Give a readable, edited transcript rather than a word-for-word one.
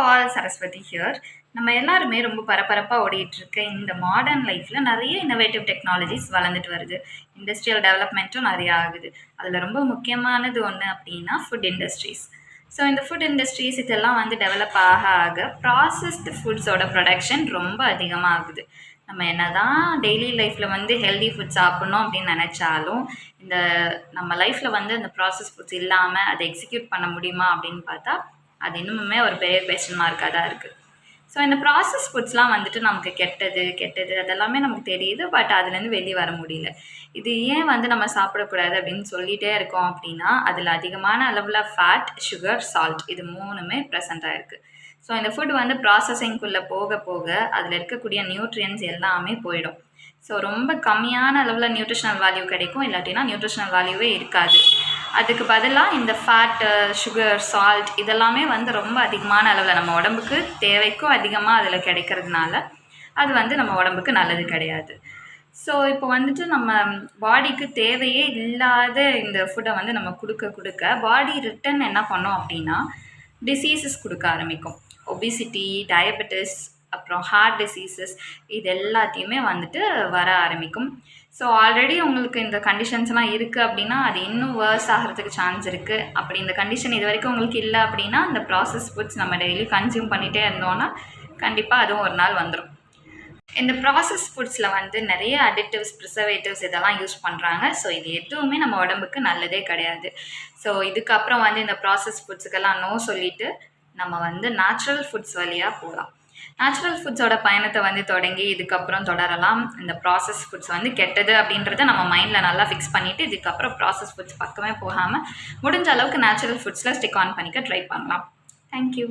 All Saraswati here. நம்ம எல்லாருமே ரொம்ப பரபரப்பாக ஓடிட்டுருக்க இந்த மாடர்ன் லைஃப்பில் நிறைய இன்னோவேட்டிவ் டெக்னாலஜிஸ் வளர்ந்துட்டு வருது. இண்டஸ்ட்ரியல் டெவலப்மெண்ட்டும் நிறையா ஆகுது. அதில் ரொம்ப முக்கியமானது ஒன்று அப்படின்னா ஃபுட் இண்டஸ்ட்ரீஸ். ஸோ இந்த ஃபுட் இண்டஸ்ட்ரீஸ் இதெல்லாம் டெவலப் ஆக ஆக ப்ராசஸ்டு ஃபுட்ஸோட ப்ரொடக்ஷன் ரொம்ப அதிகமாக ஆகுது. நம்ம என்ன தான் டெய்லி லைஃப்பில் ஹெல்தி ஃபுட் சாப்பிட்ணும் அப்படின்னு நினச்சாலும் இந்த நம்ம லைஃப்பில் இந்த ப்ராசஸ் ஃபுட்ஸ் இல்லாமல் அதை எக்ஸிக்யூட் பண்ண முடியுமா அப்படின்னு பார்த்தா அது இன்னுமுமே ஒரு பெரிய கொஸ்டின் மார்க்காக தான் இருக்குது. ஸோ இந்த ப்ராசஸ் ஃபுட்ஸ்லாம் நமக்கு கெட்டது அதெல்லாமே நமக்கு தெரியுது. பட் அதுலேருந்து வெளியே வர முடியல. இது ஏன் நம்ம சாப்பிடக்கூடாது அப்படின்னு சொல்லிகிட்டே இருக்கோம் அப்படின்னா அதில் அதிகமான அளவில் ஃபேட், சுகர், சால்ட் இது மூணுமே ப்ரெசண்ட்டாக இருக்குது. ஸோ இந்த ஃபுட் ப்ராசஸிங்குள்ளே போக போக அதில் இருக்கக்கூடிய நியூட்ரியன்ஸ் எல்லாமே போயிடும். ஸோ ரொம்ப கம்மியான அளவில் நியூட்ரிஷனல் வேல்யூ கிடைக்கும், இல்லாட்டினா நியூட்ரிஷனல் வேல்யூவே இருக்காது. அதுக்கு பதிலாக இந்த ஃபேட்டு, சுகர், சால்ட் இதெல்லாமே ரொம்ப அதிகமான அளவில் நம்ம உடம்புக்கு தேவைக்கும் அதிகமாக அதில் கிடைக்கிறதுனால அது நம்ம உடம்புக்கு நல்லது கிடையாது. ஸோ இப்போ நம்ம பாடிக்கு தேவையே இல்லாத இந்த ஃபுட்டை நம்ம கொடுக்க பாடி ரிட்டன் என்ன பண்ணோம் அப்படின்னா டிசீசஸ் கொடுக்க ஆரம்பிக்கும். ஒபிசிட்டி, டயபெட்டிஸ், அப்புறம் ஹார்ட் டிசீசஸ் இது எல்லாத்தையுமே வர ஆரம்பிக்கும். ஸோ ஆல்ரெடி உங்களுக்கு இந்த கண்டிஷன்ஸ்லாம் இருக்குது அப்படின்னா அது இன்னும் வேர்ஸ் ஆகிறதுக்கு சான்ஸ் இருக்குது. அப்படி இந்த கண்டிஷன் இது வரைக்கும் உங்களுக்கு இல்லை அப்படின்னா இந்த ப்ராசஸ் ஃபுட்ஸ் நம்ம டெய்லி கன்சியூம் பண்ணிகிட்டே இருந்தோன்னா கண்டிப்பாக அதுவும் ஒரு நாள் வந்துடும். இந்த ப்ராசஸ் ஃபுட்ஸில் நிறைய அடிக்டிவ்ஸ், ப்ரிசர்வேட்டிவ்ஸ் இதெல்லாம் யூஸ் பண்ணுறாங்க. ஸோ இது எதுவுமே நம்ம உடம்புக்கு நல்லதே கிடையாது. ஸோ இதுக்கப்புறம் இந்த ப்ராசஸ் ஃபுட்ஸுக்கெல்லாம் நோ சொல்லிவிட்டு நம்ம நேச்சுரல் ஃபுட்ஸ் வழியாக போகலாம். நேச்சுரல் ஃபுட்ஸோட பயணத்தை தொடங்கி இதுக்கப்புறம் தொடரலாம். இந்த ப்ராசஸ் ஃபுட்ஸ் கெட்டது அப்படின்றத நம்ம மைண்டில் நல்லா ஃபிக்ஸ் பண்ணிவிட்டு இதுக்கப்புறம் ப்ராசஸ் ஃபுட்ஸ் பக்கமே போகாமல் முடிஞ்ச அளவுக்கு நேச்சுரல் ஃபுட்ஸில் ஸ்டிக் ஆன் பண்ணிக்க ட்ரை பண்ணலாம். தேங்க்யூ.